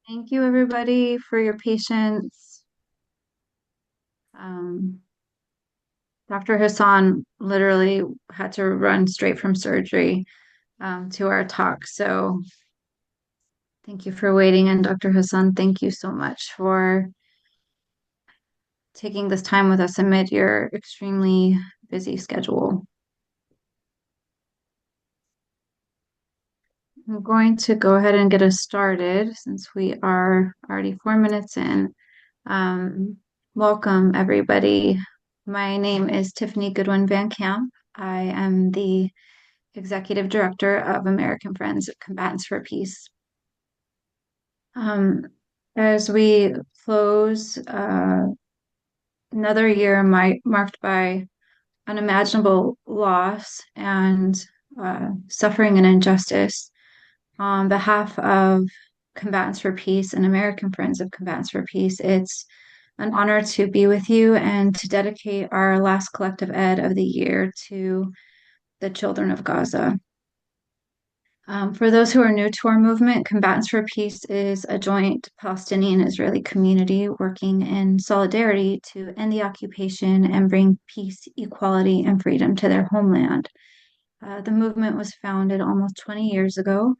Thank you, everybody, for your patience. Um, Dr. Hassan literally had to run straight from surgery to our talk. So thank you for waiting. And Dr. Hassan, thank you so much for taking this time with us amid your extremely busy schedule. I'm going to go ahead and get us started since we are already 4 minutes in. Um, Welcome, everybody. My name is Tiffany Goodwin Van Camp. I am the Executive Director of American Friends of Combatants for Peace. Um, as we close another year marked by unimaginable loss and suffering and injustice, on behalf of Combatants for Peace and American Friends of Combatants for Peace, it's an honor to be with you and to dedicate our last collective ed of the year to the children of Gaza. For those who are new to our movement, Combatants for Peace is a joint Palestinian-Israeli community working in solidarity to end the occupation and bring peace, equality, and freedom to their homeland. The movement was founded almost 20 years ago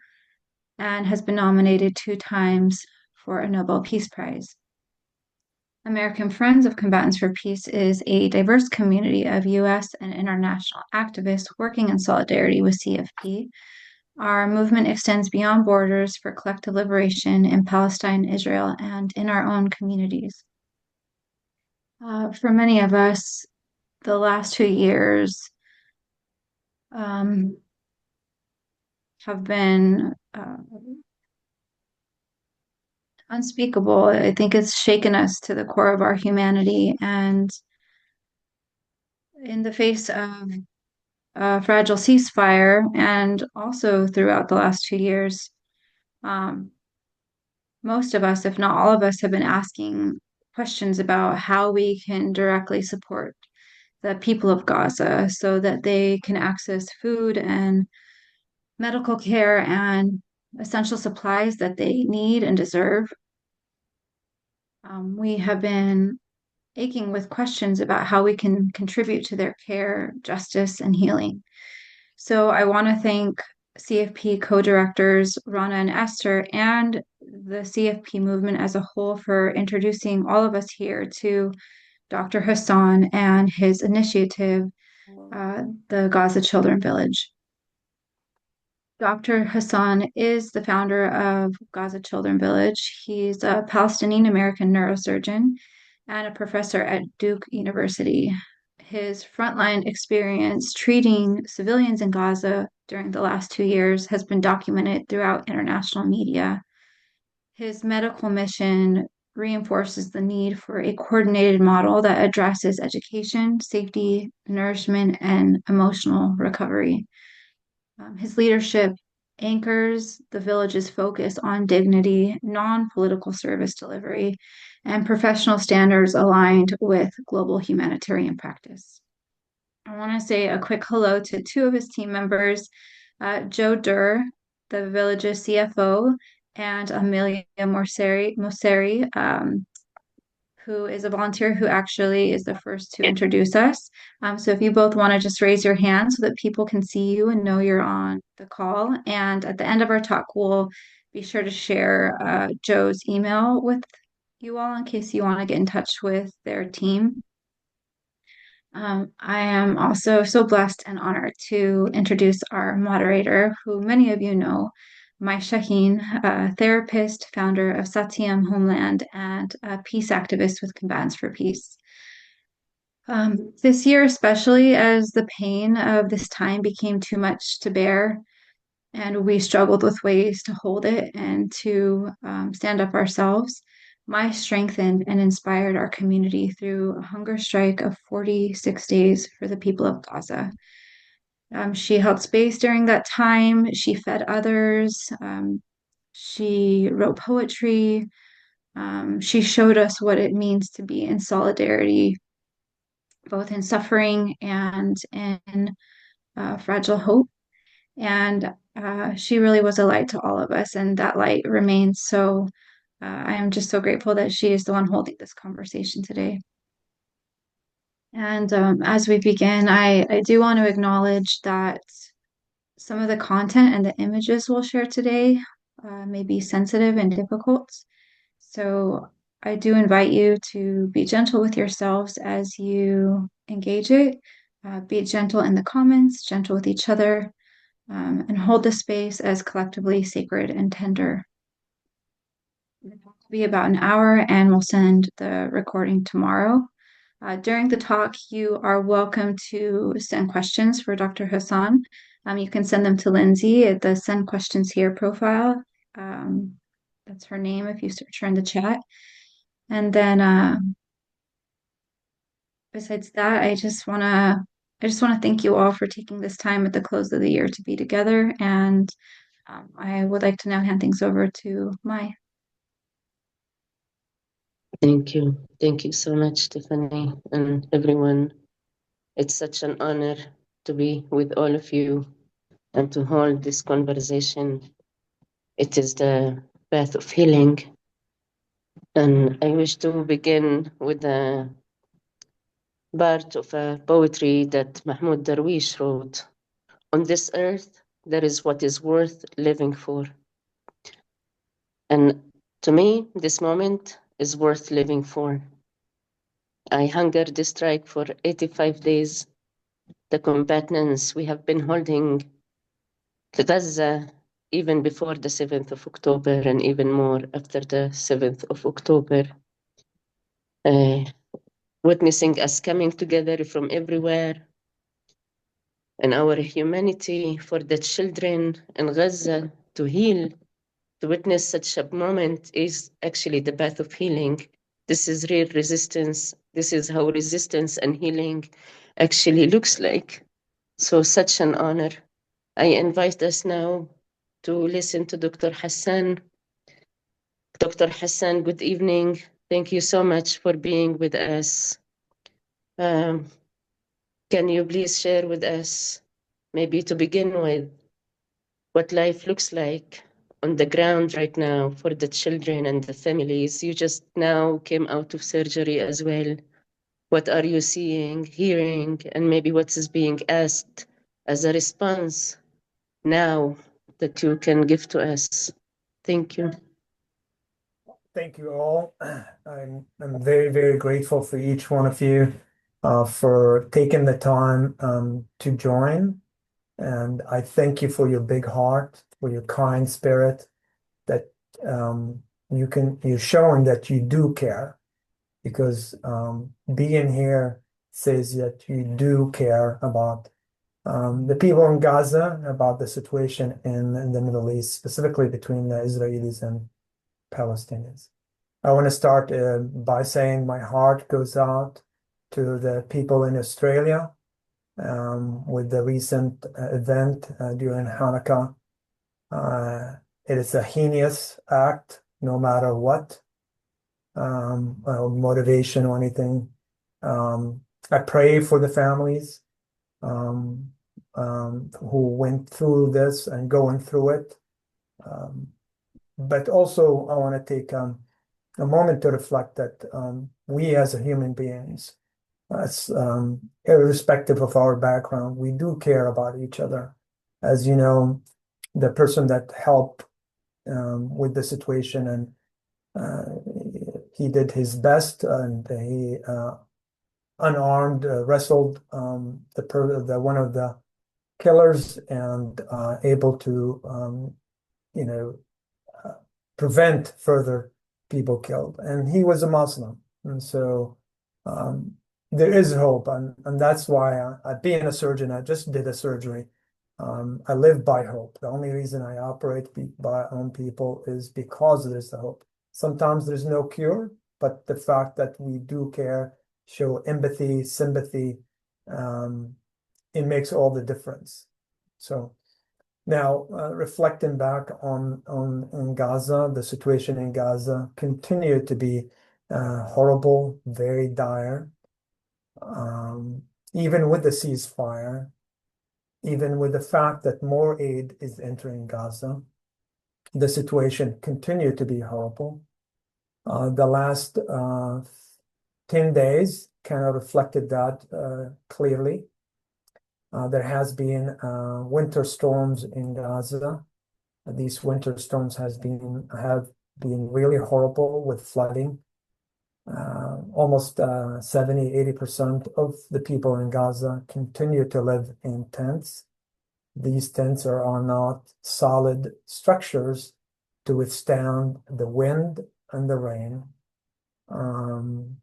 and has been nominated 2 times for a Nobel Peace Prize. American Friends of Combatants for Peace is a diverse community of U.S. and international activists working in solidarity with CFP. Our movement extends beyond borders for collective liberation in Palestine, Israel, and in our own communities. For many of us, the last 2 years have been unspeakable. I think it's shaken us to the core of our humanity. And in the face of a fragile ceasefire, and also throughout the last 2 years, um, most of us, if not all of us, have been asking questions about how we can directly support the people of Gaza so that they can access food and medical care and essential supplies that they need and deserve. We have been aching with questions about how we can contribute to their care, justice, and healing. So I want to thank CFP co-directors Rana and Esther and the CFP movement as a whole for introducing all of us here to Dr. Hassan and his initiative, the Gaza Children Village. Dr. Hassan is the founder of Gaza Children Village. He's a Palestinian-American neurosurgeon and a professor at Duke University. His frontline experience treating civilians in Gaza during the last 2 years has been documented throughout international media. His medical mission reinforces the need for a coordinated model that addresses education, safety, nourishment, and emotional recovery. His leadership anchors the village's focus on dignity, non-political service delivery, and professional standards aligned with global humanitarian practice. I want to say a quick hello to two of his team members, Joe Durr, the village's CFO, and Amelia Mosseri, who is a volunteer who actually is the first to introduce us. So if you both want to just raise your hand so that people can see you and know you're on the call. And at the end of our talk, we'll be sure to share Joe's email with you all in case you want to get in touch with their team. I am also so blessed and honored to introduce our moderator, who many of you know, Mai Shaheen, a therapist, founder of Satyam Homeland, and a peace activist with Combatants for Peace. This year, especially as the pain of this time became too much to bear, and we struggled with ways to hold it and to stand up ourselves, Mai strengthened and inspired our community through a hunger strike of 46 days for the people of Gaza. She held space during that time. She fed others. She wrote poetry. She showed us what it means to be in solidarity, both in suffering and in fragile hope. And she really was a light to all of us, and that light remains so I am just so grateful that she is the one holding this conversation today. And as we begin, I do want to acknowledge that some of the content and the images we'll share today may be sensitive and difficult. So I do invite you to be gentle with yourselves as you engage it. Be gentle in the comments, gentle with each other, and hold the space as collectively sacred and tender. It'll be about an hour, and we'll send the recording tomorrow. During the talk, you are welcome to send questions for Dr. Hasan. You can send them to Lindsay at the Send Questions Here profile. That's her name if you search her in the chat. And then besides that, I just want to thank you all for taking this time at the close of the year to be together. And I would like to now hand things over to Mai. Thank you. Thank you so much, Stephanie, and everyone. It's such an honor to be with all of you and to hold this conversation. It is the path of healing. And I wish to begin with a part of a poetry that Mahmoud Darwish wrote. On this earth, there is what is worth living for. And to me, this moment is worth living for. I hungered the strike for 85 days. The combatants we have been holding to Gaza even before the 7th of October and even more after the 7th of October. Witnessing us coming together from everywhere and our humanity for the children in Gaza to heal, to witness such a moment is actually the path of healing. This is real resistance. This is how resistance and healing actually looks like. So such an honor. I invite us now to listen to Dr. Hasan. Dr. Hasan, good evening. Thank you so much for being with us. Can you please share with us, maybe to begin with, what life looks like on the ground right now for the children and the families? You just now came out of surgery as well. What are you seeing, hearing, and maybe what is being asked as a response now that you can give to us? Thank you. Thank you all. I'm very, very grateful for each one of you for taking the time to join. And I thank you for your big heart, for your kind spirit, that you're showing that you do care, because being here says that you do care about the people in Gaza, about the situation in the Middle East, specifically between the Israelis and Palestinians. I want to start by saying my heart goes out to the people in Australia with the recent event during Hanukkah. It is a heinous act, no matter what motivation or anything. I pray for the families who went through this and going through it. But also, I want to take a moment to reflect that we as human beings, irrespective of our background, we do care about each other. As you know, the person that helped with the situation, and he did his best, and he unarmed wrestled the one of the killers, and able to prevent further people killed. And he was a Muslim, and so there is hope, and that's why being a surgeon, I just did a surgery. I live by hope. The only reason I operate on people is because there's the hope. Sometimes there's no cure, but the fact that we do care, show empathy, sympathy, it makes all the difference. So now, reflecting back on Gaza, the situation in Gaza continued to be horrible, very dire. Even with the ceasefire, even with the fact that more aid is entering Gaza, the situation continued to be horrible. The last 10 days kind of reflected that clearly. There has been winter storms in Gaza. These winter storms have been really horrible with flooding. Almost 70-80% of the people in Gaza continue to live in tents. These tents are not solid structures to withstand the wind and the rain. And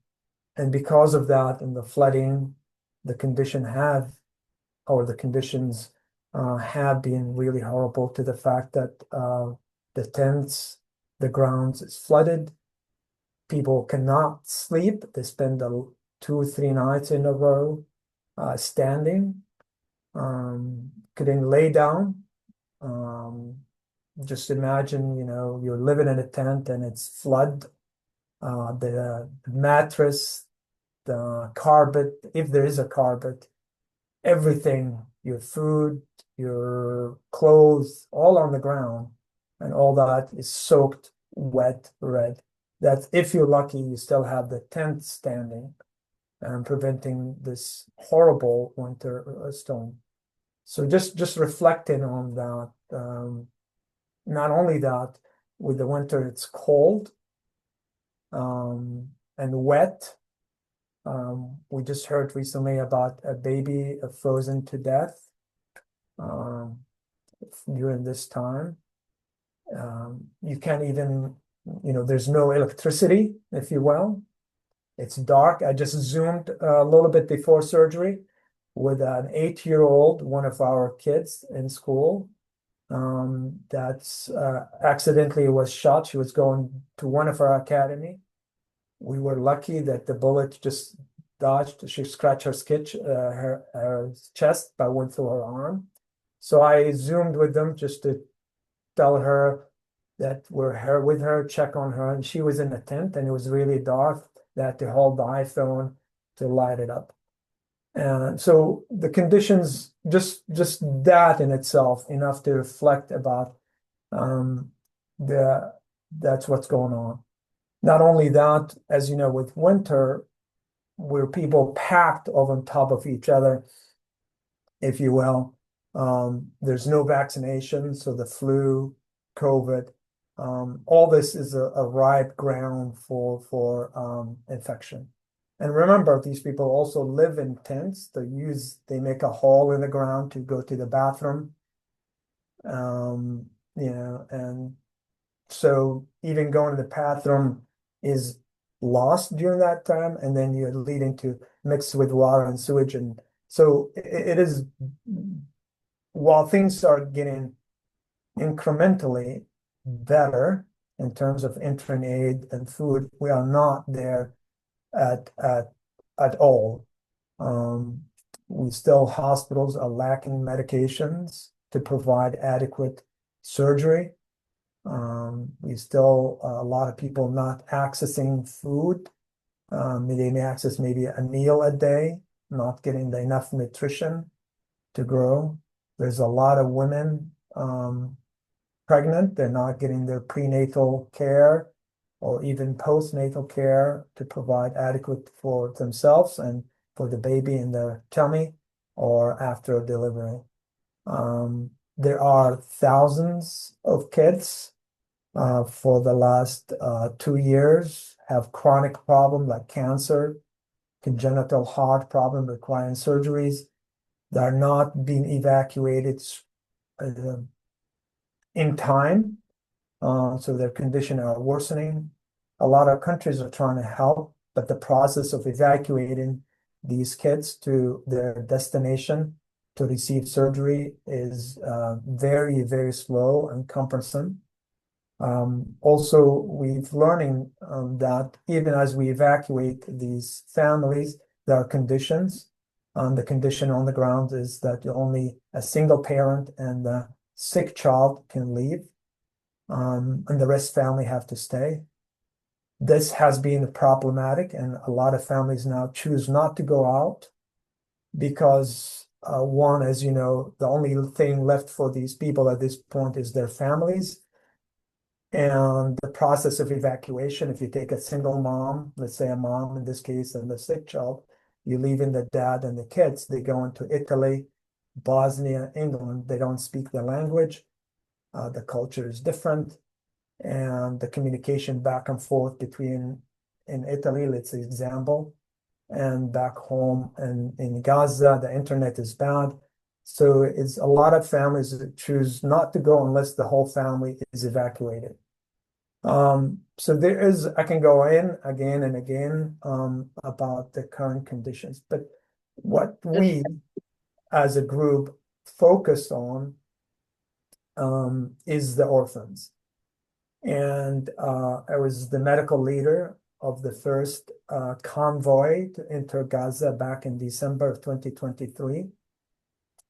because of that and the flooding, the conditions have been really horrible, to the fact that the tents, the grounds is flooded. People cannot sleep. They spend 2-3 nights in a row standing. Couldn't lay down. Just imagine, you're living in a tent and it's flood. The mattress, the carpet, if there is a carpet, everything, your food, your clothes, all on the ground, and all that is soaked wet, red. That if you're lucky, you still have the tent standing and preventing this horrible winter storm. So just reflecting on that. Not only that, with the winter, it's cold and wet. We just heard recently about a baby frozen to death during this time. You can't even, there's no electricity, if you will. It's dark. I just zoomed a little bit before surgery with an 8-year-old, one of our kids in school, that's accidentally was shot. She was going to one of our academy. We were lucky that the bullet just dodged. She scratched her chest, but went through her arm. So I zoomed with them just to tell her that we're with her, check on her. And she was in a tent and it was really dark. They had to hold the iPhone to light it up. And so the conditions, just that in itself, enough to reflect about that's what's going on. Not only that, as you know, with winter, where people packed on top of each other, if you will, there's no vaccination, so the flu, COVID, all this is a ripe ground for infection. And remember, these people also live in tents. They make a hole in the ground to go to the bathroom. And so even going to the bathroom is lost during that time, and then you're leading to mix with water and sewage. And so it is, while things are getting incrementally better in terms of interim aid and food, we are not there at all. Hospitals are lacking medications to provide adequate surgery. We still, a lot of people not accessing food. They may access maybe a meal a day, not getting enough nutrition to grow. There's a lot of women pregnant. They're not getting their prenatal care or even postnatal care to provide adequate for themselves and for the baby in their tummy or after delivery. There are thousands of kids for the last 2 years have chronic problems like cancer, congenital heart problem requiring surgeries. They're not being evacuated in time, so their condition are worsening. A lot of countries are trying to help, but the process of evacuating these kids to their destination to receive surgery is very, very slow and cumbersome. Also, we've learning that even as we evacuate these families, there are conditions. The condition on the ground is that only a single parent and the sick child can leave, and the rest family have to stay. This has been problematic, and a lot of families now choose not to go out because one, as you know, the only thing left for these people at this point is their families. And the process of evacuation, if you take a single mom, let's say a mom in this case, and the sick child, you leave in the dad and the kids, they go into Italy, Bosnia, England. They don't speak the language. The culture is different. And the communication back and forth between in Italy, let's say example, and back home and in Gaza, the internet is bad. So it's a lot of families that choose not to go unless the whole family is evacuated. So there is, I can go in again and again about the current conditions, but what we as a group focused on is the orphans. And I was the medical leader of the first convoy to enter Gaza back in December of 2023.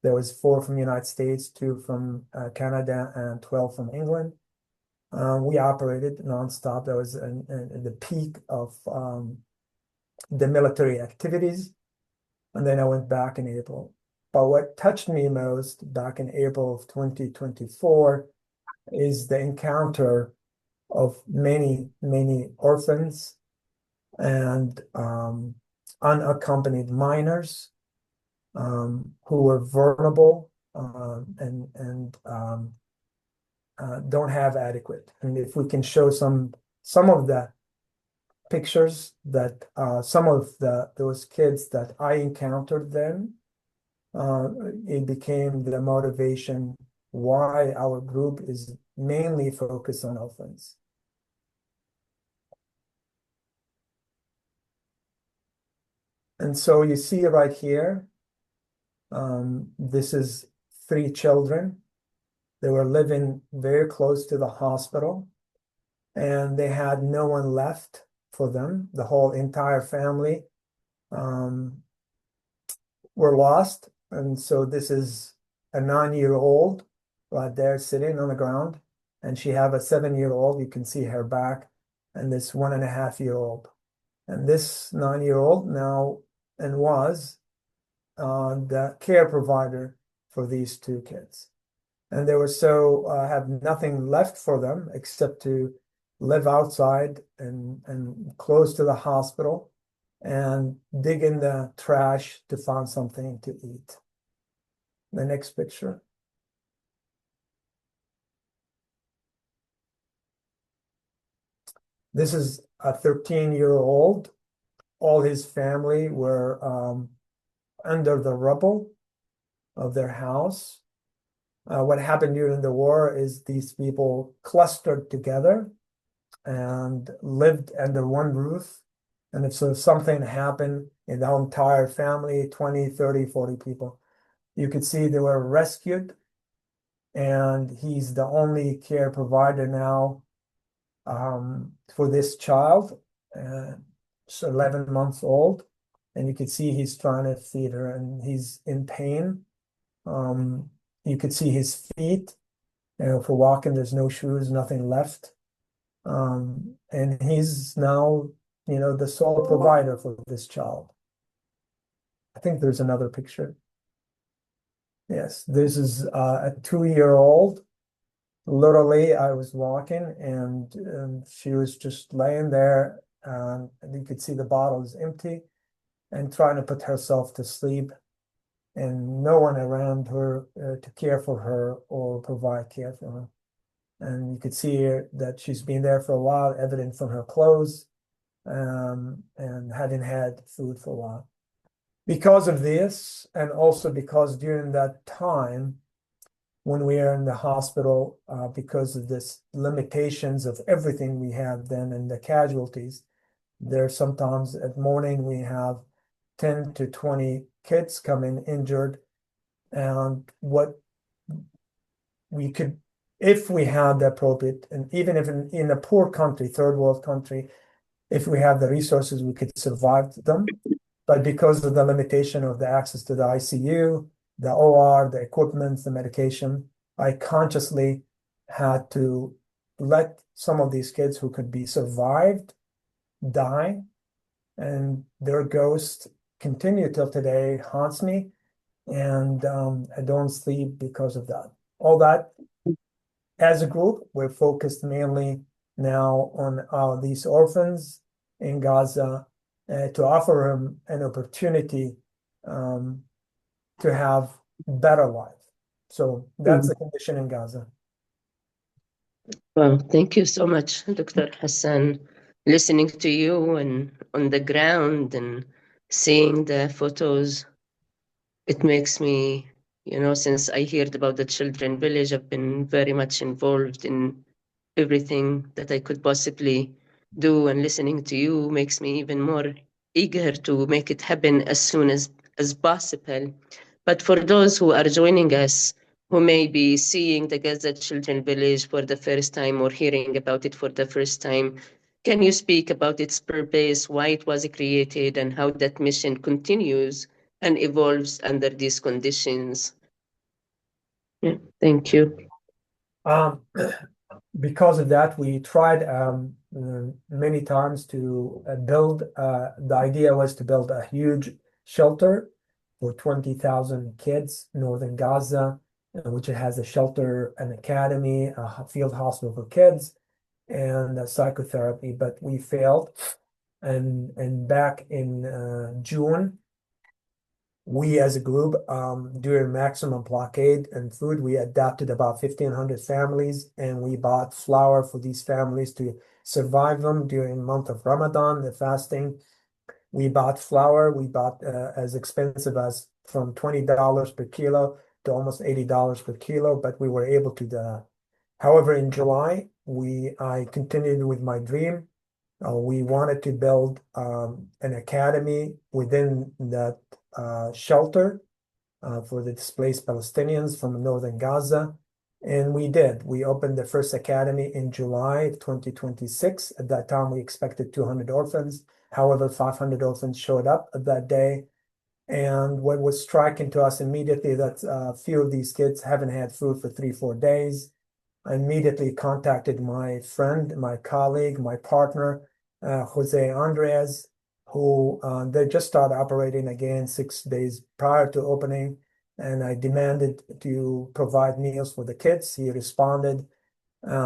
There was 4 from the United States, 2 from Canada, and 12 from England. We operated nonstop. That was the peak of the military activities. And then I went back in April. But what touched me most back in April of 2024 is the encounter of many, many orphans and unaccompanied minors who were vulnerable and don't have adequate. And if we can show some of the pictures that some of those kids that I encountered then, it became the motivation why our group is mainly focused on orphans. And so you see right here, this is 3 children. They were living very close to the hospital, and they had no one left for them. The whole entire family were lost. And so this is a 9-year-old right there sitting on the ground, and she have a 7-year-old. You can see her back, and this 1.5-year-old. And this 9-year-old now and was the care provider for these 2 kids. And they were so have nothing left for them except to live outside and close to the hospital and dig in the trash to find something to eat. The next picture. This is a 13-year-old. All his family were under the rubble of their house. What happened during the war is these people clustered together and lived under one roof. And if so something happened in the entire family, 20, 30, 40 people, you could see they were rescued. And he's the only care provider now for this child. She's 11 months old. And you could see he's trying to feed her, and he's in pain. You could see his feet, for walking, there's no shoes, nothing left. And he's now, the sole provider for this child. I think there's another picture. Yes, this is a 2-year-old. Literally, I was walking and she was just laying there, and you could see the bottle is empty and trying to put herself to sleep, and no one around her to care for her or provide care for her. And you could see here that she's been there for a while, evident from her clothes, and hadn't had food for a while. Because of this, and also because during that time, when we are in the hospital, because of this limitations of everything we have then and the casualties, there sometimes at morning we have 10 to 20 kids come in injured. And what we could, if we had the appropriate, and even if in a poor country, third world country, if we have the resources, we could survive them. But because of the limitation of the access to the ICU, the OR, the equipment, the medication, I consciously had to let some of these kids who could be survived die, and their ghost continue till today haunts me, and I don't sleep because of that. All that as a group, we're focused mainly now on these orphans in Gaza to offer them an opportunity to have better life. So that's the condition in Gaza. Well, thank you so much, Dr. Hassan. Listening to you and on the ground and seeing the photos, it makes me, since I heard about the Children Village, I've been very much involved in everything that I could possibly do, and listening to you makes me even more eager to make it happen as soon as possible. But for those who are joining us, who may be seeing the Gaza Children Village for the first time or hearing about it for the first time, can you speak about its purpose, why it was created, and how that mission continues and evolves under these conditions? Yeah, thank you. Because of that, we tried many times to build. The idea was to build a huge shelter for 20,000 kids in northern Gaza, which has a shelter, an academy, a field hospital for kids, and psychotherapy. But we failed. And back in June, we as a group, during maximum blockade and food, we adopted about 1,500 families, and we bought flour for these families to survive them during the month of Ramadan, the fasting. We bought flour. We bought as expensive as from $20 per kilo to almost $80 per kilo, but we were able to do that. However, in July, I continued with my dream. We wanted to build an academy within that shelter for the displaced Palestinians from northern Gaza. And we did. We opened the first academy in July of 2026. At that time, we expected 200 orphans. However, 500 orphans showed up at that day. And what was striking to us immediately that a few of these kids haven't had food for 3-4 days. I immediately contacted my friend, my colleague, my partner, Jose Andres, who they just started operating again 6 days prior to opening. And I demanded to provide meals for the kids. He responded.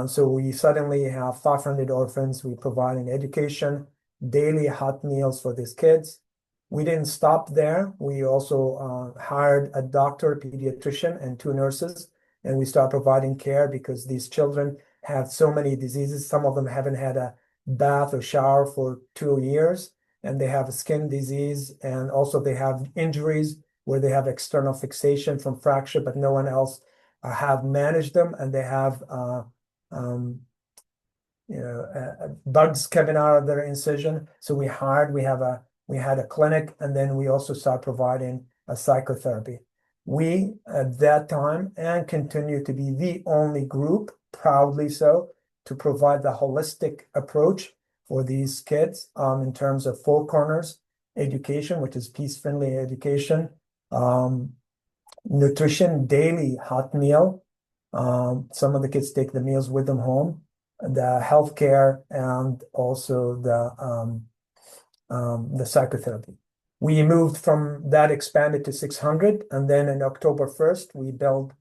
So we suddenly have 500 orphans. We providing education, daily hot meals for these kids. We didn't stop there. We also hired a doctor, a pediatrician, and 2 nurses. And we start providing care because these children have so many diseases. Some of them haven't had a bath or shower for 2 years, and they have a skin disease, and also they have injuries where they have external fixation from fracture, but no one else have managed them, and they have bugs coming out of their incision. So we had a clinic, and then we also start providing a psychotherapy. We, at that time, and continue to be the only group, proudly so, to provide the holistic approach for these kids in terms of 4 corners education, which is peace-friendly education, nutrition, daily hot meal. Some of the kids take the meals with them home, the healthcare, and also the psychotherapy. We moved from that, expanded to 600, and then in October 1st, we built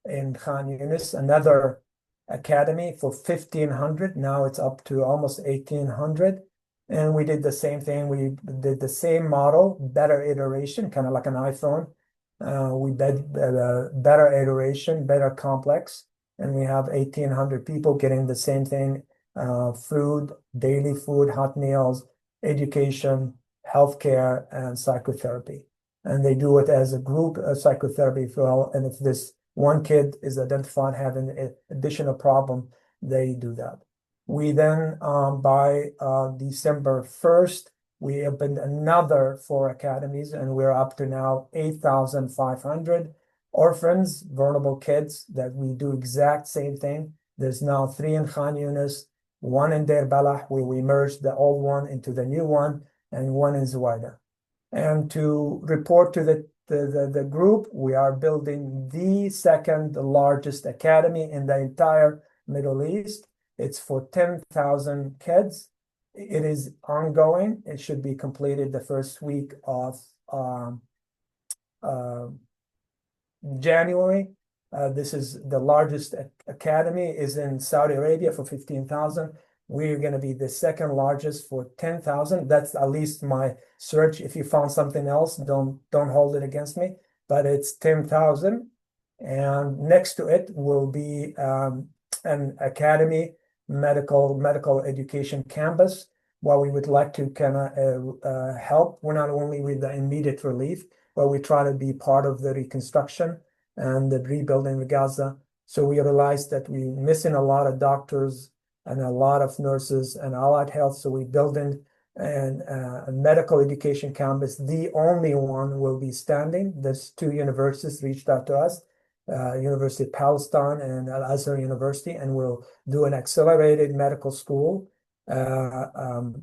in Khan Yunis another academy for 1,500. Now it's up to almost 1,800. And we did the same thing. We did the same model, better iteration, kind of like an iPhone. We did better iteration, better complex, and we have 1,800 people getting the same thing: food, daily food, hot meals, education, healthcare, and psychotherapy. And they do it as a group psychotherapy as well. And if this one kid is identified having an additional problem, they do that. We then, by December 1st, we opened another 4 academies, and we're up to now 8,500 orphans, vulnerable kids, that we do exact same thing. There's now 3 in Khan Yunis, 1 in Deir Balah, where we merged the old one into the new one, and 1 in Zuwaida. And to report to the group, we are building the second largest academy in the entire Middle East. It's for 10,000 kids. It is ongoing. It should be completed the first week of January. This is the largest academy is in Saudi Arabia for 15,000. We're going to be the second largest for 10,000. That's at least my search. If you found something else, don't hold it against me. But it's 10,000, and next to it will be an academy medical education campus. What we would like to kind of help, we're not only with the immediate relief, but we try to be part of the reconstruction and the rebuilding of Gaza. So we realized that we're missing a lot of doctors and a lot of nurses and allied health. So we building a medical education campus. The only one will be standing. There's two universities reached out to us, University of Palestine and Al-Azhar University, and we'll do an accelerated medical school. And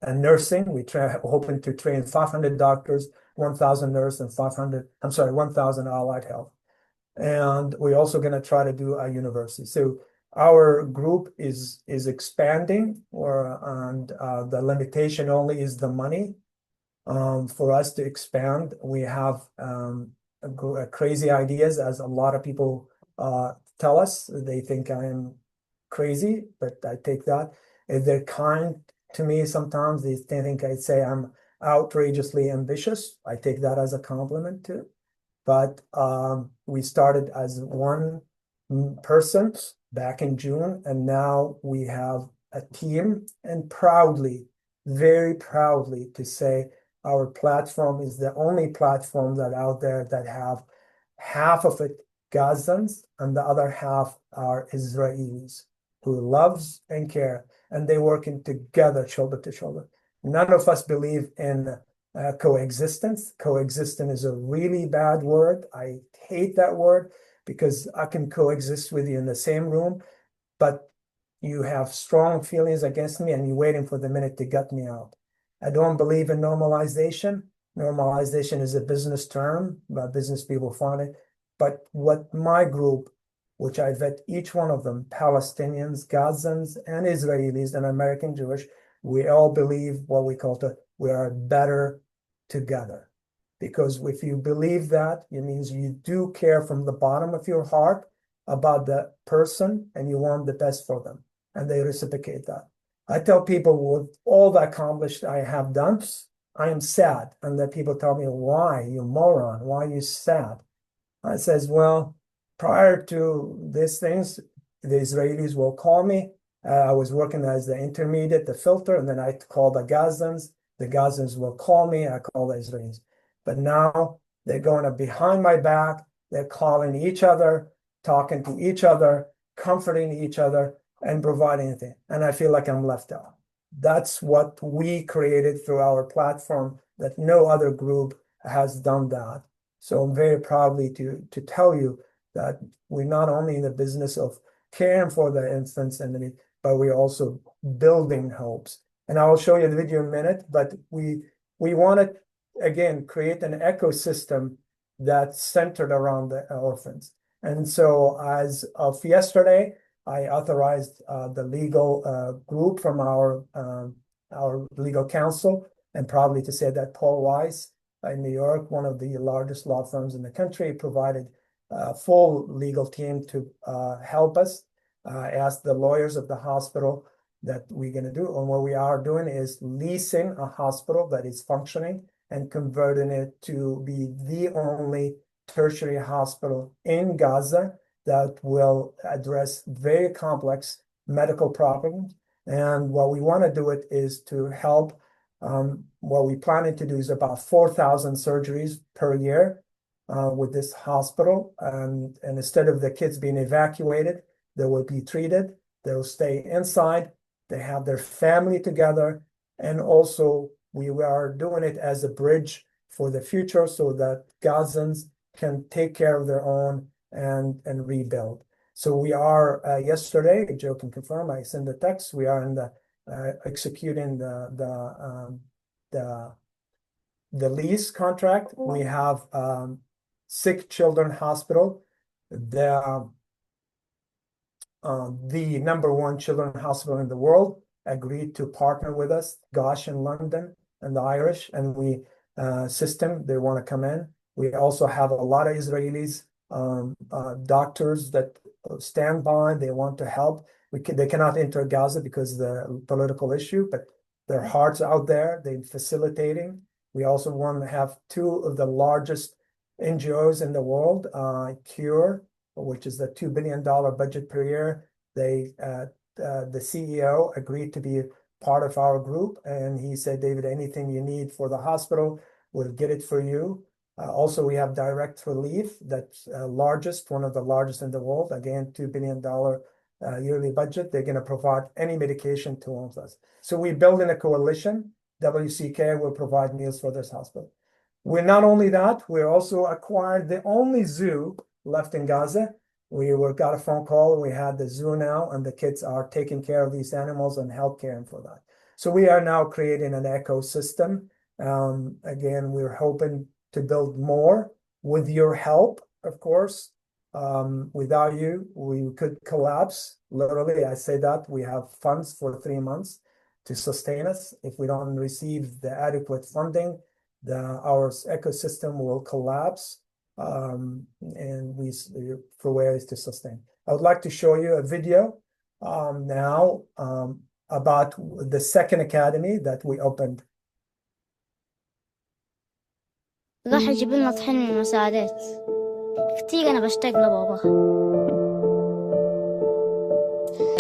nursing, hoping to train 500 doctors, 1,000 nurses, and 1,000 allied health. And we're also going to try to do a university. So our group is expanding, and the limitation only is the money. For us to expand, we have crazy ideas, as a lot of people tell us. They think I am crazy, but I take that. If they're kind to me, sometimes they think I say I'm outrageously ambitious. I take that as a compliment too. But we started as one person back in June, and now we have a team, and proudly, very proudly to say our platform is the only platform that out there that have half of it Gazans and the other half are Israelis who loves and care, and they working together shoulder to shoulder. None of us believe in coexistence. Coexistence is a really bad word. I hate that word, because I can coexist with you in the same room, but you have strong feelings against me and you're waiting for the minute to gut me out. I don't believe in normalization. Normalization is a business term, but business people find it. But what my group, which I vet each one of them, Palestinians, Gazans, and Israelis, and American Jewish, we all believe what we call we are better together. Because if you believe that, it means you do care from the bottom of your heart about the person and you want the best for them, and they reciprocate that. I tell people, with all the accomplished I have done, I am sad. And then people tell me, why, you moron, why are you sad? I says, well, prior to these things, the Israelis will call me. I was working as the intermediate, the filter, and then I call the Gazans. The Gazans will call me, I call the Israelis. But now they're going up behind my back. They're calling each other, talking to each other, comforting each other, and providing anything. And I feel like I'm left out. That's what we created through our platform, that no other group has done that. So I'm very proudly to tell you that we're not only in the business of caring for the infants, but we're also building hopes. And I will show you the video in a minute, but we want to, again, create an ecosystem that's centered around the orphans. And so as of yesterday, I authorized the legal group from our legal counsel, and proudly to say that Paul Weiss in New York, one of the largest law firms in the country, provided a full legal team to help us. Asked the lawyers of the hospital that we're going to do. And what we are doing is leasing a hospital that is functioning and converting it to be the only tertiary hospital in Gaza that will address very complex medical problems. And what we want to do it is to help. What we planning to do is about 4,000 surgeries per year with this hospital. And instead of the kids being evacuated, they will be treated. They'll stay inside. They have their family together. And also, we are doing it as a bridge for the future so that Gazans can take care of their own and rebuild. So we are, yesterday, Joe can confirm, I sent the text, we are in the executing the lease contract. We have Sick Children Hospital, the #1 children's hospital in the world, agreed to partner with us, Gosh in London and the Irish, and we system, they want to come in. We also have a lot of Israelis doctors that stand by, they want to help. They cannot enter Gaza because of the political issue, but their hearts out there, they're facilitating. We also want to have two of the largest NGOs in the world, Cure, which is the $2 billion budget per year. The CEO agreed to be part of our group, and he said, David, anything you need for the hospital, we'll get it for you. Also, we have direct relief, that's one of the largest in the world. Again, $2 billion yearly budget. They're going to provide any medication to us. So we build in a coalition. WCK will provide meals for this hospital. We're not only that, we also acquired the only zoo left in Gaza. We got a phone call. We had the zoo now, and the kids are taking care of these animals and help caring for that. So we are now creating an ecosystem. Again, we're hoping to build more with your help, of course. Without you, we could collapse. Literally, I say that we have funds for 3 months to sustain us. If we don't receive the adequate funding, our ecosystem will collapse, and we for ways to sustain. I would like to show you a video now about the second academy that we opened. راح يجيب لنا طحين من المساعدات كتير. أنا بشتاق لبابا.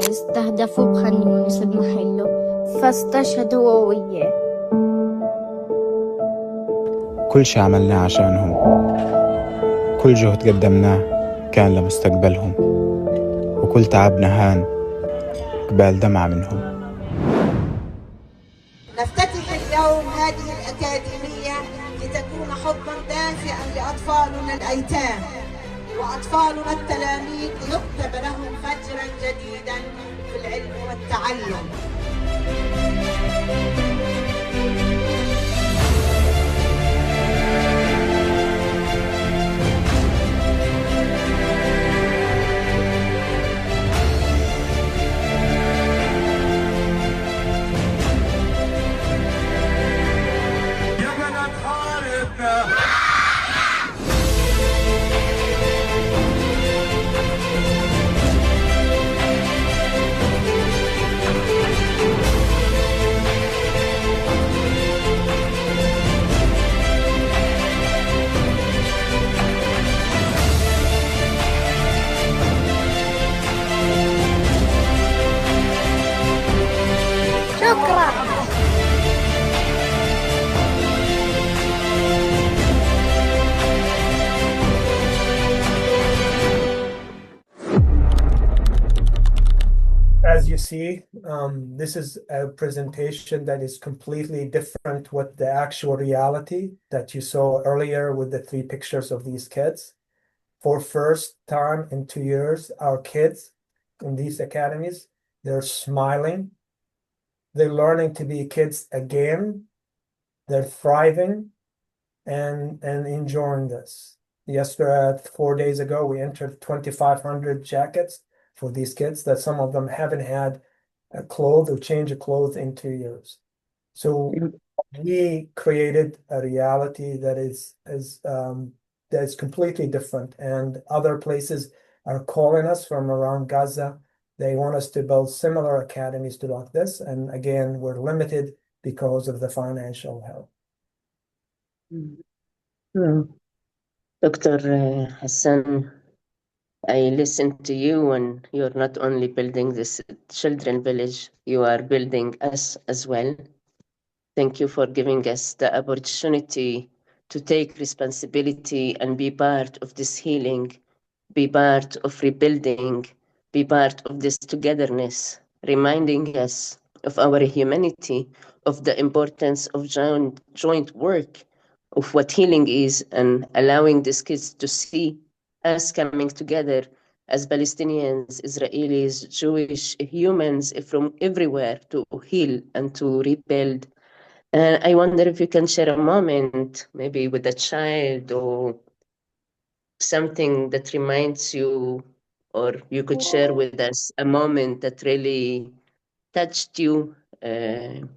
استهدفوا بخاني يونس بمحله فاستشهد هو وياه. كل شي عملناه عشانهم، كل جهد قدمناه كان لمستقبلهم، وكل تعبنا هان قبال دمعة منهم. نفتتح اليوم هذه الأكاديمية لتكون حضنا دافئا لأطفالنا الأيتام وأطفالنا التلاميذ ليكتب لهم فجرا جديدا في العلم والتعلم. As you see, this is a presentation that is completely different with the actual reality that you saw earlier with the 3 pictures of these kids. For first time in 2 years, our kids in these academies, they're smiling. They're learning to be kids again. They're thriving and enjoying this. Yesterday, 4 days ago, we entered 2,500 jackets for these kids that some of them haven't had a clothes or change of clothes in 2 years. So we created a reality that is completely different, and other places are calling us from around Gaza. They want us to build similar academies to like this, and again, we're limited because of the financial help. Dr. Hassan, I listened to you, and you're not only building this children village, you are building us as well. Thank you for giving us the opportunity to take responsibility and be part of this healing, be part of rebuilding, be part of this togetherness, reminding us of our humanity, of the importance of joint work, of what healing is, and allowing these kids to see us coming together as Palestinians, Israelis, Jewish humans from everywhere to heal and to rebuild. And I wonder if you can share a moment, maybe with a child or something that reminds you, or you could share with us a moment that really touched you to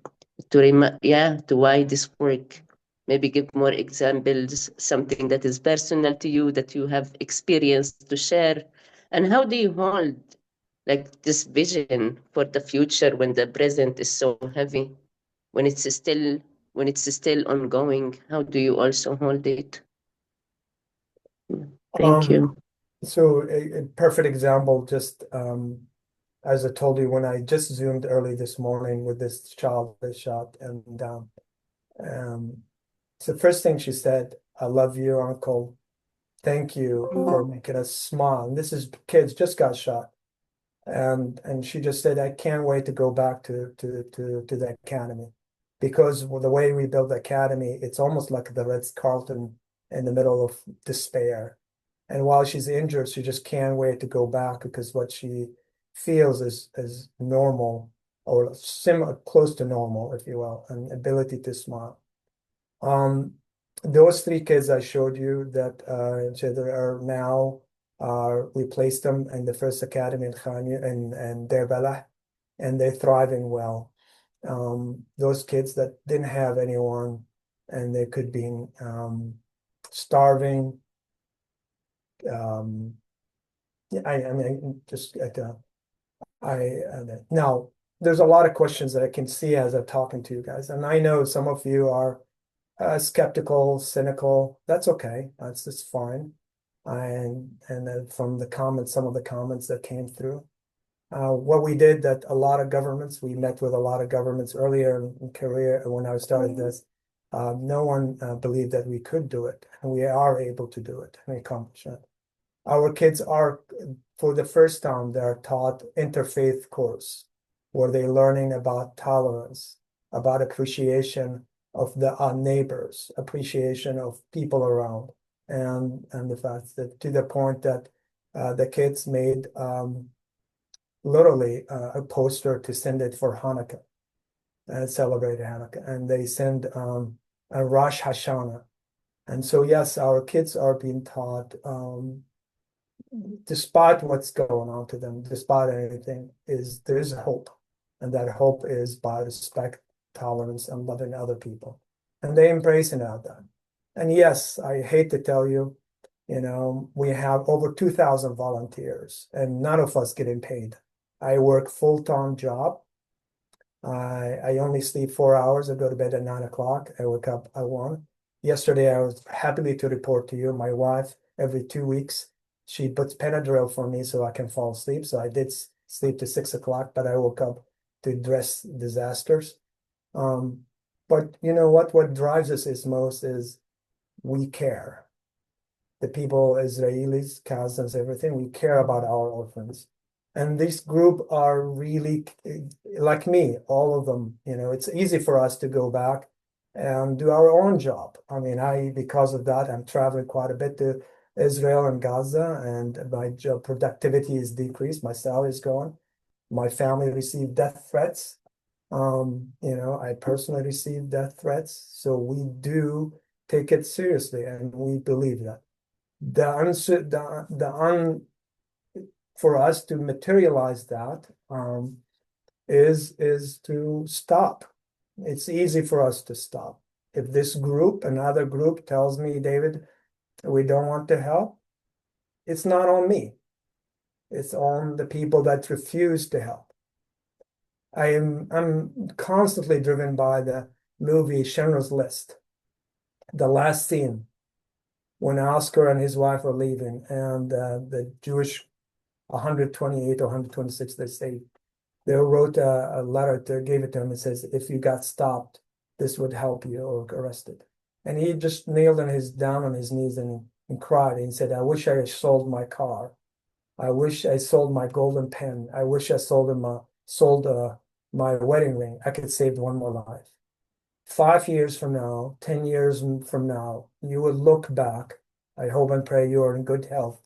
why this work Maybe give more examples, something that is personal to you, that you have experienced to share. And how do you hold like this vision for the future when the present is so heavy, when it's still ongoing? How do you also hold it? Thank you. So a perfect example, just as I told you, when I just Zoomed early this morning with this child that shot, and so the first thing she said, "I love you, Uncle. Thank you for making us smile." And this is kids just got shot, and she just said, "I can't wait to go back to the academy, because the way we build the academy, it's almost like the Ritz-Carlton in the middle of despair." And while she's injured, she just can't wait to go back, because what she feels is normal, or similar, close to normal, if you will, an ability to smile. Those three kids I showed you that are now, we placed them in the first academy in Deir Balah, and they're thriving well. Those kids that didn't have anyone, and they could be starving. I mean, just now there's a lot of questions that I can see as I'm talking to you guys, and I know some of you are skeptical, cynical. That's okay. That's just fine. And from the comments, some of the comments that came through, what we did, that a lot of governments, we met with a lot of governments earlier in Korea when I started this. No one believed that we could do it, and we are able to do it and accomplish it. Our kids are, for the first time, they're taught interfaith course where they're learning about tolerance, about appreciation of the neighbors, appreciation of people around, and the fact that, to the point that the kids made literally a poster to send it for Hanukkah and celebrate Hanukkah, and they send a Rosh Hashanah. And so yes, our kids are being taught, despite what's going on to them, despite anything, there's hope, and that hope is by respect, tolerance, and loving other people, and they embracing that. And yes, I hate to tell you, we have over 2,000 volunteers, and none of us getting paid. I work full-time job. I only sleep 4 hours. I go to bed at 9 o'clock. I wake up at 1. Yesterday, I was happily to report to you, my wife, every 2 weeks, she puts Benadryl for me so I can fall asleep. So I did sleep to 6 o'clock, but I woke up to address disasters. But you know what drives us is most is we care. The people, Israelis, Gazans, everything, we care about our orphans. And this group are really like me, all of them. It's easy for us to go back and do our own job. I mean, because of that, I'm traveling quite a bit to Israel and Gaza, and my job productivity is decreased. My salary is gone. My family received death threats. I personally received death threats. So we do take it seriously, and we believe that. For us to materialize that is to stop. It's easy for us to stop. If this group, another group, tells me, David, we don't want to help, it's not on me. It's on the people that refuse to help. I'm constantly driven by the movie Schindler's List. The last scene, when Oscar and his wife are leaving, and the Jewish 128 or 126, they wrote a letter, gave it to him. It says, if you got stopped, this would help you, or arrested. And he just kneeled down on his knees and cried. And he said, I wish I had sold my car. I wish I sold my golden pen. I wish I sold my wedding ring. I could save one more life. 5 years from now, 10 years from now, you would look back. I hope and pray you are in good health.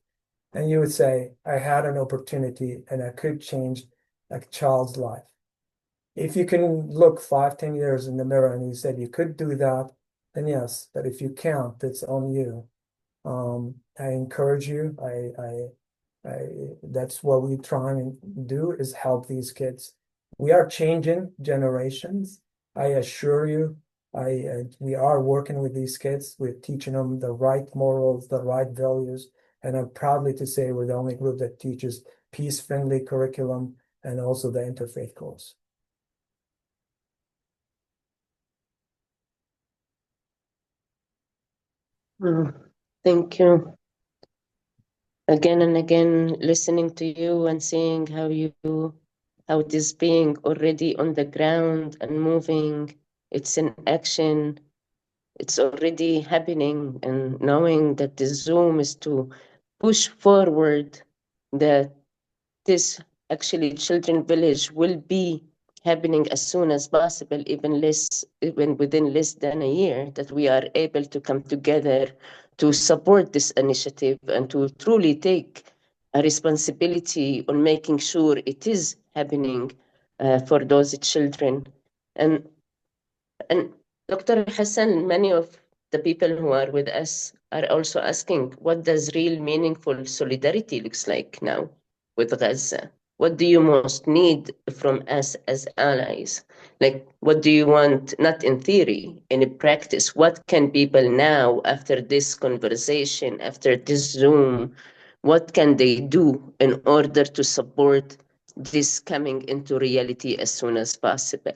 And you would say, I had an opportunity and I could change a child's life. If you can look 5, 10 years in the mirror and you said you could do that, then yes. But if you can't, it's on you. I encourage you. That's what we try and do, is help these kids. We are changing generations. I assure you, We are working with these kids. We're teaching them the right morals, the right values, and I'm proudly to say we're the only group that teaches peace-friendly curriculum and also the interfaith course. Thank you. Again and again, listening to you and seeing how it is being already on the ground and moving. It's in action. It's already happening, and knowing that the Zoom is to push forward that this actually Children Village will be happening as soon as possible, even within less than a year, that we are able to come together to support this initiative and to truly take a responsibility on making sure it is happening for those children. And Dr. Hassan, many of the people who are with us are also asking, what does real meaningful solidarity looks like now with Gaza? What do you most need from us as allies? Like, what do you want, not in theory, in practice? What can people now, after this conversation, after this Zoom, what can they do in order to support this coming into reality as soon as possible?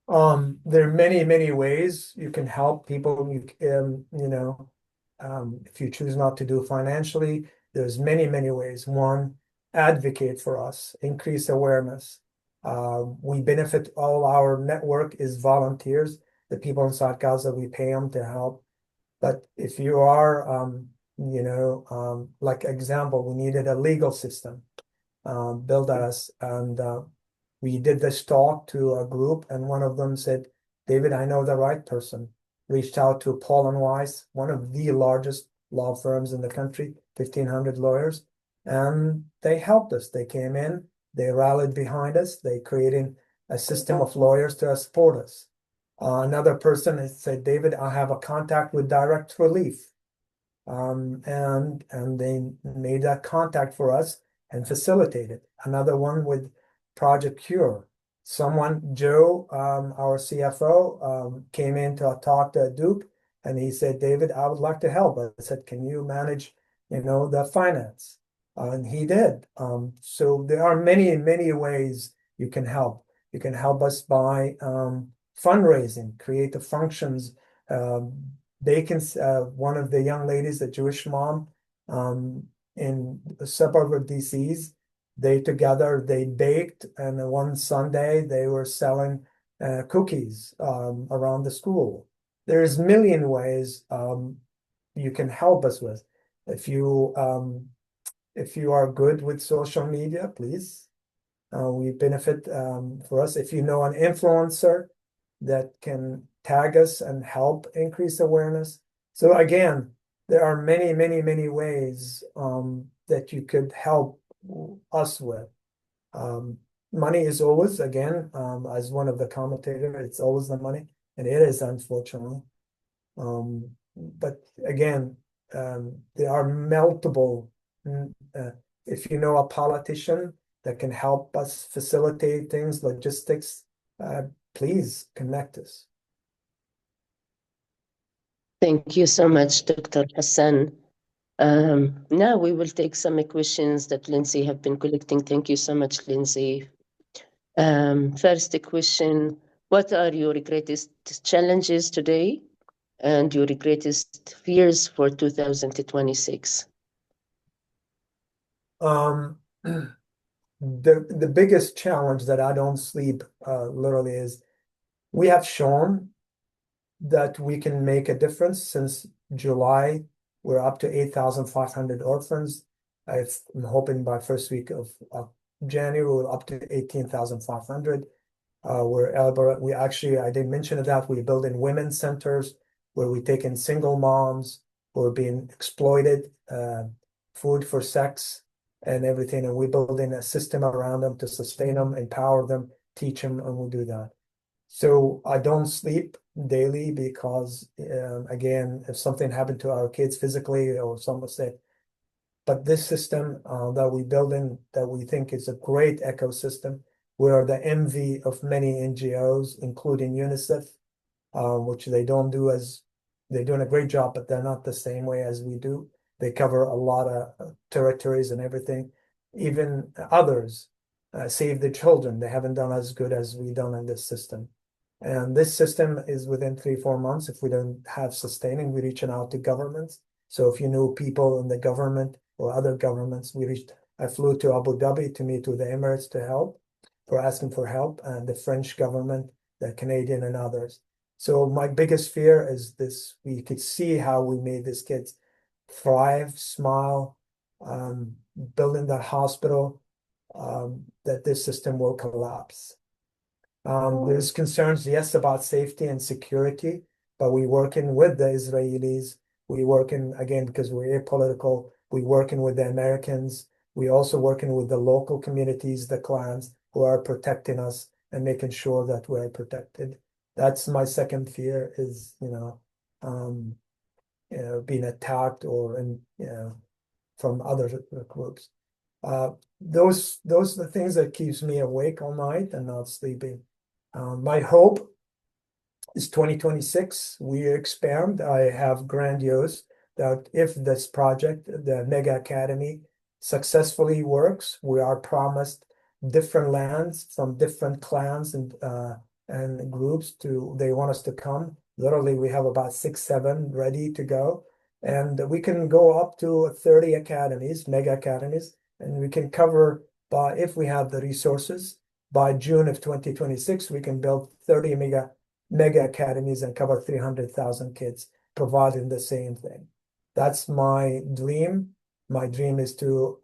There are many, many ways you can help people. If you choose not to do financially, there's many, many ways. One, advocate for us, increase awareness. We benefit, all our network is volunteers. The people inside Gaza, we pay them to help. But if you are, like example, we needed a legal system built us, and we did this talk to a group, and one of them said, David, I know the right person. Reached out to Paul and Weiss, one of the largest law firms in the country, 1,500 lawyers, and they helped us. They came in, they rallied behind us, they created a system of lawyers to support us. Another person has said, David, I have a contact with Direct Relief. And they made that contact for us and facilitated. Another one with Project Cure. Joe, our CFO, came in to talk to Duke, and he said, David, I would like to help. I said, can you manage, the finance? And he did. So there are many, many ways you can help. You can help us by fundraising, creative functions. One of the young ladies, a Jewish mom, in the suburb of DC's, they baked, and one Sunday they were selling cookies around the school. There's a million ways you can help us with. If you are good with social media, please, we benefit for us. If you know an influencer that can tag us and help increase awareness. So again, there are many, many, many ways that you could help us with. Money is always, again, as one of the commentators, it's always the money, and it is, unfortunately. But again, there are multiple. If you know a politician that can help us facilitate things, logistics, please connect us. Thank you so much, Dr. Hassan. Now we will take some questions that Lindsay have been collecting. Thank you so much, Lindsay. First question, what are your greatest challenges today and your greatest fears for 2026? The biggest challenge that I don't sleep literally is we have shown that we can make a difference. Since July, we're up to 8,500 orphans. I'm hoping by first week of January, we're up to 18,500. I didn't mention that, we build in women's centers where we take in single moms who are being exploited, food for sex and everything. And we build in a system around them to sustain them, empower them, teach them, and we do that. So I don't sleep daily because, again, if something happened to our kids physically or someone said, but this system that we build in, that we think is a great ecosystem, we are the envy of many NGOs, including UNICEF. which they don't do as, they're doing a great job, but they're not the same way as we do. They cover a lot of territories and everything. Even others, Save the Children, they haven't done as good as we done in this system. And this system is within 3-4 months. If we don't have sustaining, we're reaching out to governments. So if you know people in the government or other governments, I flew to Abu Dhabi to meet with the Emirates to help, for asking for help, and the French government, the Canadian, and others. So my biggest fear is this: we could see how we made these kids thrive, smile, building that hospital, that this system will collapse. There's concerns, yes, about safety and security, but we're working with the Israelis. We're working, again, because we're apolitical, we're working with the Americans. We're also working with the local communities, the clans, who are protecting us and making sure that we're protected. That's my second fear, is, being attacked or, from other groups. Those are the things that keeps me awake all night and not sleeping. My hope is 2026, we expand. I have grandiose that if this project, the Mega Academy, successfully works, we are promised different lands from different clans and groups they want us to come. Literally, we have about 6, 7 ready to go. And we can go up to 30 academies, mega academies, and we can cover, if we have the resources, by June of 2026, we can build 30 mega academies and cover 300,000 kids, providing the same thing. That's my dream. My dream is to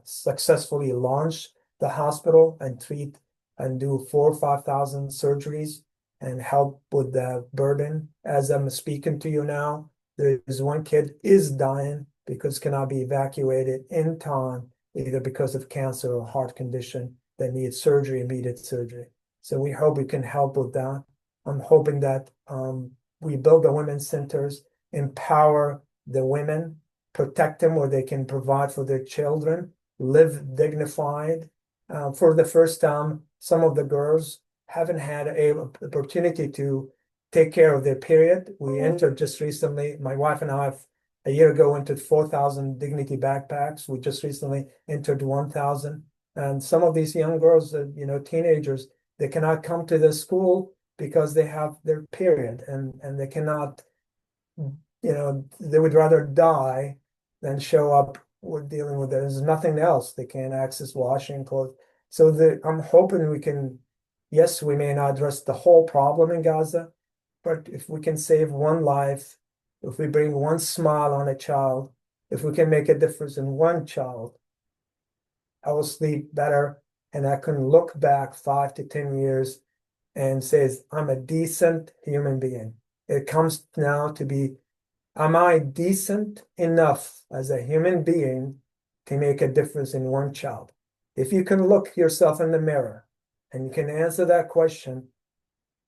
successfully launch the hospital and treat and do 4,000 or 5,000 surgeries and help with the burden. As I'm speaking to you now, there's one kid is dying because cannot be evacuated in time, either because of cancer or heart condition that needs surgery, immediate surgery. So we hope we can help with that. I'm hoping that we build the women's centers, empower the women, protect them where they can provide for their children, live dignified. For the first time, some of the girls haven't had an opportunity to take care of their period. We entered just recently, my wife and I, a year ago, entered 4,000 dignity backpacks. We just recently entered 1,000. And some of these young girls, teenagers, they cannot come to the school because they have their period, and they cannot, they would rather die than show up. We're dealing with it. There's nothing else. They can't access washing clothes. So I'm hoping we can, yes, we may not address the whole problem in Gaza, but if we can save one life, if we bring one smile on a child, if we can make a difference in one child, I will sleep better, and I can look back 5 to 10 years and says, I'm a decent human being. It comes now to be, am I decent enough as a human being to make a difference in one child? If you can look yourself in the mirror and you can answer that question,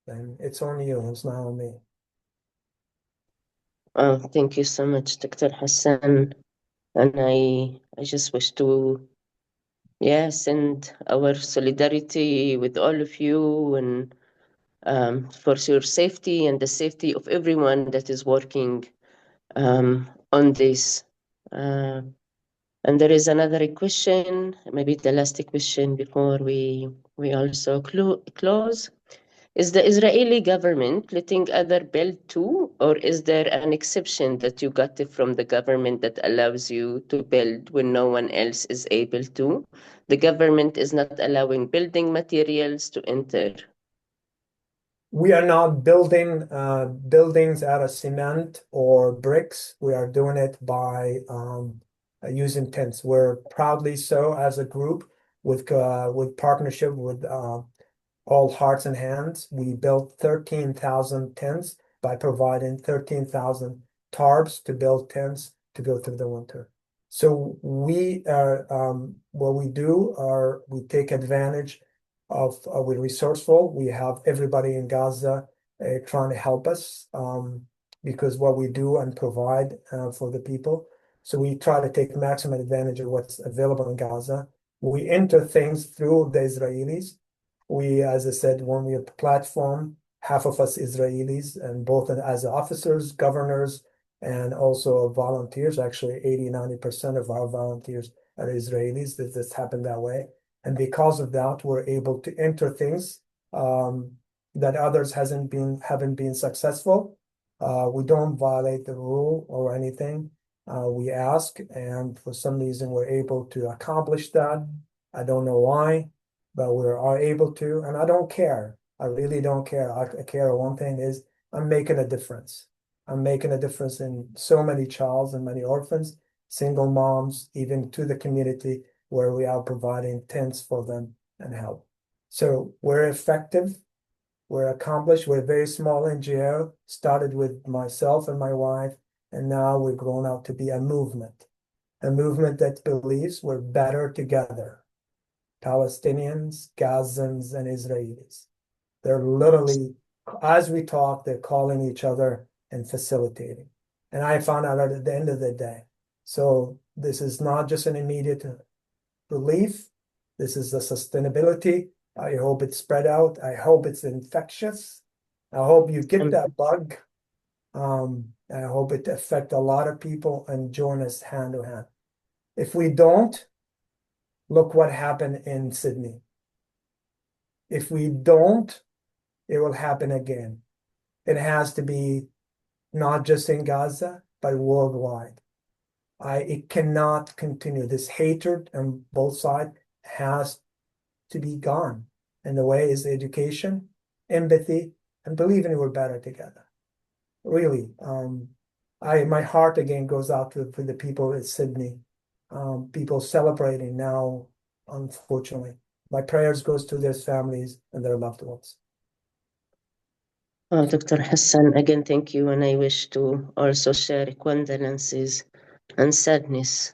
then it's on you, it's not on me. Thank you so much, Dr. Hassan. And I just wish to send our solidarity with all of you, and for your safety and the safety of everyone that is working on this. And there is another question, maybe the last question before we also close. Is the Israeli government letting other build too, or is there an exception that you got from the government that allows you to build when no one else is able to? The government is not allowing building materials to enter. We are not building buildings out of cement or bricks. We are doing it by using tents. We're proudly so as a group with partnership with All Hearts and Hands. We built 13,000 tents by providing 13,000 tarps to build tents to go through the winter. So we are what we do are we take advantage of we're resourceful. We have everybody in Gaza trying to help us because what we do and provide for the people. So we try to take maximum advantage of what's available in Gaza. We enter things through the Israelis. We, as I said, when we platform half of us Israelis, and both as officers, governors, and also volunteers. Actually, 80-90% of our volunteers are Israelis. This happened that way. And because of that, we're able to enter things that others haven't been successful. We don't violate the rule or anything. We ask, and for some reason, we're able to accomplish that. I don't know why, but we are able to, and I don't care. I really don't care. I care one thing is I'm making a difference. I'm making a difference in so many children and many orphans, single moms, even to the community where we are providing tents for them and help. So we're effective. We're accomplished. We're a very small NGO, started with myself and my wife, and now we've grown out to be a movement that believes we're better together. Palestinians, Gazans, and Israelis. They're literally, as we talk, they're calling each other and facilitating. And I found out at the end of the day. So this is not just an immediate relief. This is the sustainability. I hope it's spread out. I hope it's infectious. I hope you get that bug. I hope it affects a lot of people and join us hand to hand. If we don't, look what happened in Sydney. If we don't, it will happen again. It has to be not just in Gaza, but worldwide. It cannot continue. This hatred on both sides has to be gone. And the way is education, empathy, and believing we're better together. Really, my heart again goes out to the people in Sydney, people celebrating now, unfortunately. My prayers goes to their families and their loved ones. Dr. Hassan, again, thank you. And I wish to also share condolences and sadness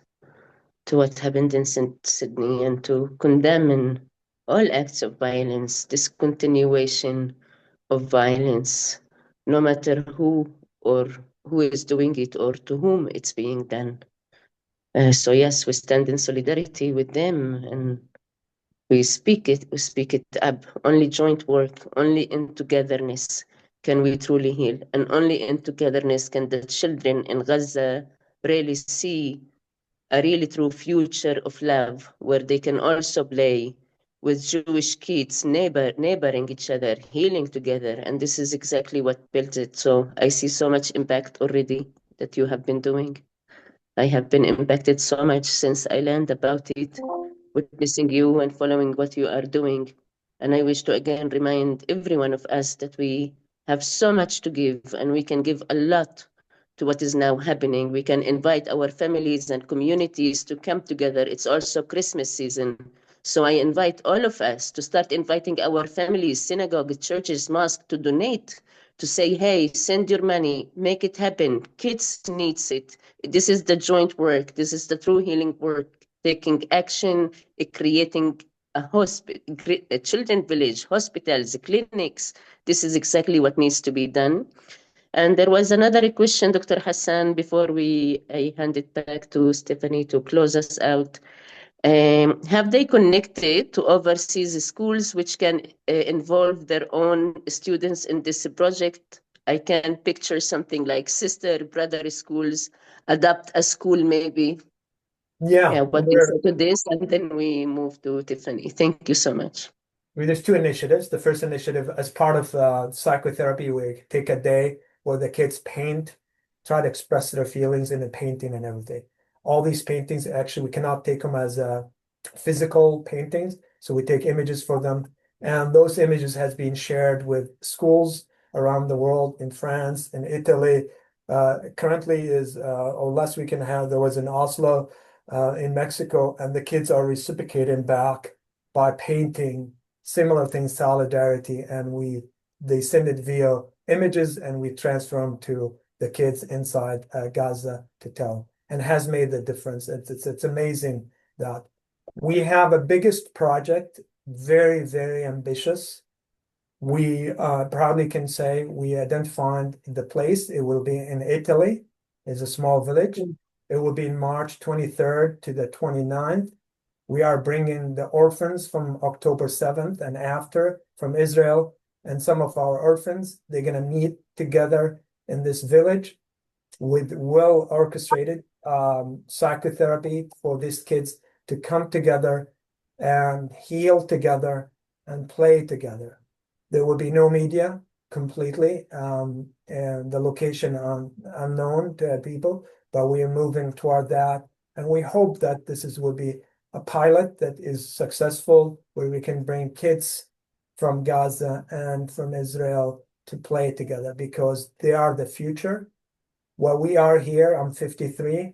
to what happened in Sydney and to condemn all acts of violence, discontinuation of violence, no matter who is doing it or to whom it's being done. So yes, we stand in solidarity with them and we speak it up. Only joint work, only in togetherness can we truly heal. And only in togetherness can the children in Gaza really see a really true future of love, where they can also play with Jewish kids, neighboring each other, healing together. And this is exactly what built it. So I see so much impact already that you have been doing. I have been impacted so much since I learned about it, witnessing you and following what you are doing. And I wish to again remind every one of us that we have so much to give, and we can give a lot to what is now happening. We can invite our families and communities to come together. It's also Christmas season. So I invite all of us to start inviting our families, synagogues, churches, mosques to donate, to say, hey, send your money, make it happen. Kids needs it. This is the joint work. This is the true healing work. Taking action, creating a children village, hospitals, clinics. This is exactly what needs to be done. And there was another question, Dr. Hassan, before I hand it back to Stephanie to close us out. Have they connected to overseas schools which can involve their own students in this project? I can picture something like sister, brother schools, adopt a school maybe. Yeah, What do you say to this? And then we move to Tiffany. Thank you so much. There's two initiatives. The first initiative, as part of psychotherapy, we take a day where the kids paint, try to express their feelings in the painting and everything. All these paintings, actually, we cannot take them as physical paintings, so we take images for them. And those images has been shared with schools around the world, in France, in Italy. Currently or last week and a half, there was in Oslo, in Mexico, and the kids are reciprocating back by painting similar things, solidarity, and they send it via images, and we transfer them to the kids inside Gaza to tell, and has made the difference. It's amazing that we have a biggest project, very, very ambitious. We proudly can say we identified the place. It will be in Italy. It's a small village. It will be in March 23rd to the 29th. We are bringing the orphans from October 7th and after from Israel and some of our orphans. They're going to meet together in this village with well orchestrated psychotherapy for these kids to come together and heal together and play together. There will be no media completely, and the location unknown to people, but we are moving toward that. And we hope that will be a pilot that is successful, where we can bring kids from Gaza and from Israel to play together, because they are the future. While we are here, I'm 53.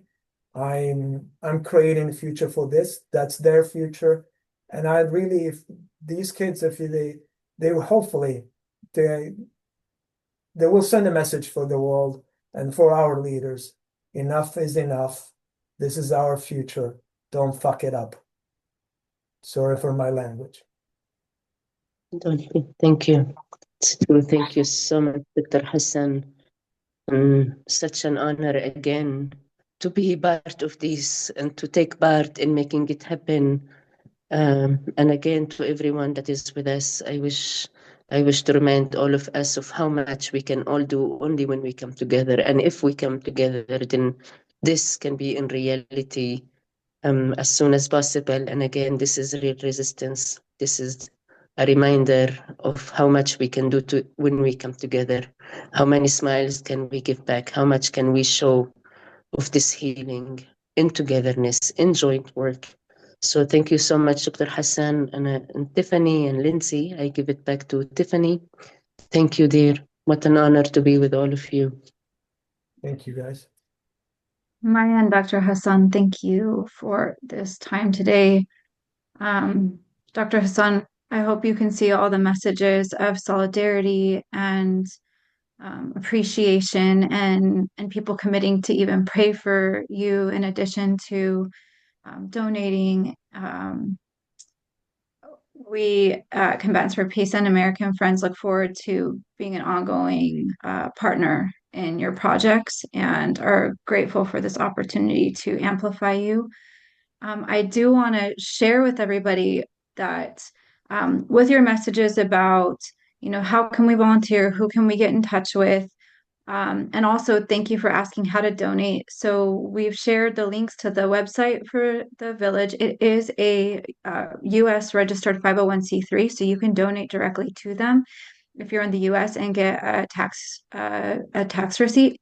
I'm creating a future for this. That's their future. And I really, if these kids, if they will hopefully, they will send a message for the world and for our leaders. Enough is enough. This is our future. Don't fuck it up. Sorry for my language. Thank you. It's true. Thank you so much, Dr. Hassan. Such an honor again to be part of this and to take part in making it happen. And again, to everyone that is with us, I wish to remind all of us of how much we can all do only when we come together. And if we come together, then this can be in reality as soon as possible. And again, this is real resistance. This is a reminder of how much we can do when we come together. How many smiles can we give back? How much can we show of this healing in togetherness, in joint work? So thank you so much, Dr. Hassan and Tiffany and Lindsay. I give it back to Tiffany. Thank you, dear. What an honor to be with all of you. Thank you, guys. Maya and Dr. Hassan, thank you for this time today. Dr. Hassan, I hope you can see all the messages of solidarity and appreciation and people committing to even pray for you, in addition to donating. We Combatants for Peace and American Friends look forward to being an ongoing partner in your projects and are grateful for this opportunity to amplify you. I do want to share with everybody that with your messages about, how can we volunteer, who can we get in touch with, and also thank you for asking how to donate. So we've shared the links to the website for the village. It is a U.S. registered 501c3, so you can donate directly to them if you're in the U.S. and get a tax receipt.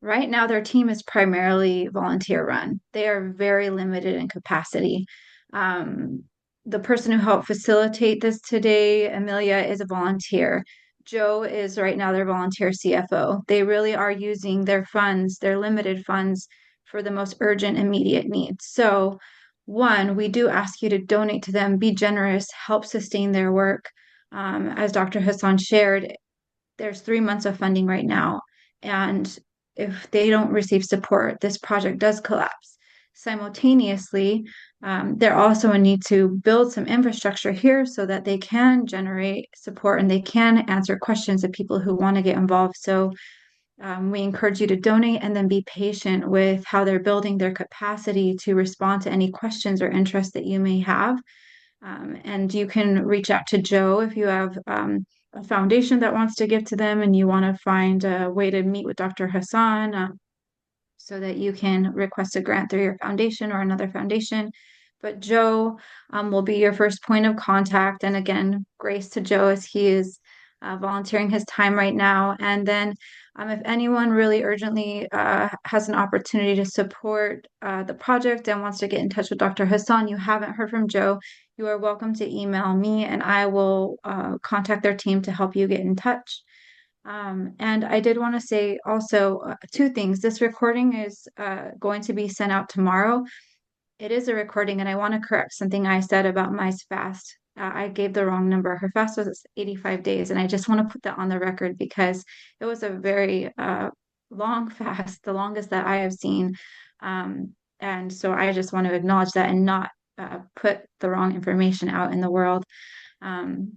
Right now, their team is primarily volunteer run. They are very limited in capacity. The person who helped facilitate this today, Amelia, is a volunteer. Joe is right now their volunteer CFO. They really are using their funds, their limited funds, for the most urgent, immediate needs. So, one, we do ask you to donate to them, be generous, help sustain their work. As Dr. Hassan shared, there's 3 months of funding right now. And if they don't receive support, this project does collapse. Simultaneously, there also a need to build some infrastructure here so that they can generate support and they can answer questions of people who want to get involved. So we encourage you to donate and then be patient with how they're building their capacity to respond to any questions or interests that you may have. And you can reach out to Joe if you have a foundation that wants to give to them and you want to find a way to meet with Dr. Hassan so that you can request a grant through your foundation or another foundation. But Joe will be your first point of contact. And again, grace to Joe as he is volunteering his time right now. And then if anyone really urgently has an opportunity to support the project and wants to get in touch with Dr. Hassan, you haven't heard from Joe, you are welcome to email me and I will contact their team to help you get in touch. And I did want to say also 2 things. This recording is going to be sent out tomorrow. It is a recording, and I want to correct something I said about Mai's fast. I gave the wrong number. Her fast was 85 days, and I just want to put that on the record because it was a very long fast, the longest that I have seen. And so I just want to acknowledge that and not put the wrong information out in the world. And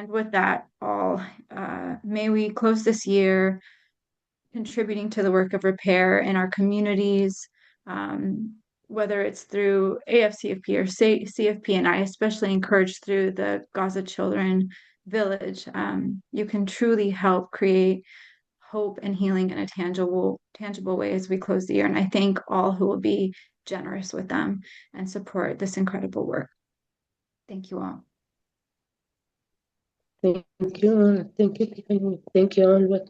with that, all may we close this year contributing to the work of repair in our communities, whether it's through AFCFP or CFP, and I especially encourage through the Gaza Children Village, you can truly help create hope and healing in a tangible way as we close the year. And I thank all who will be generous with them and support this incredible work. Thank you all. Thank you all. Thank you all.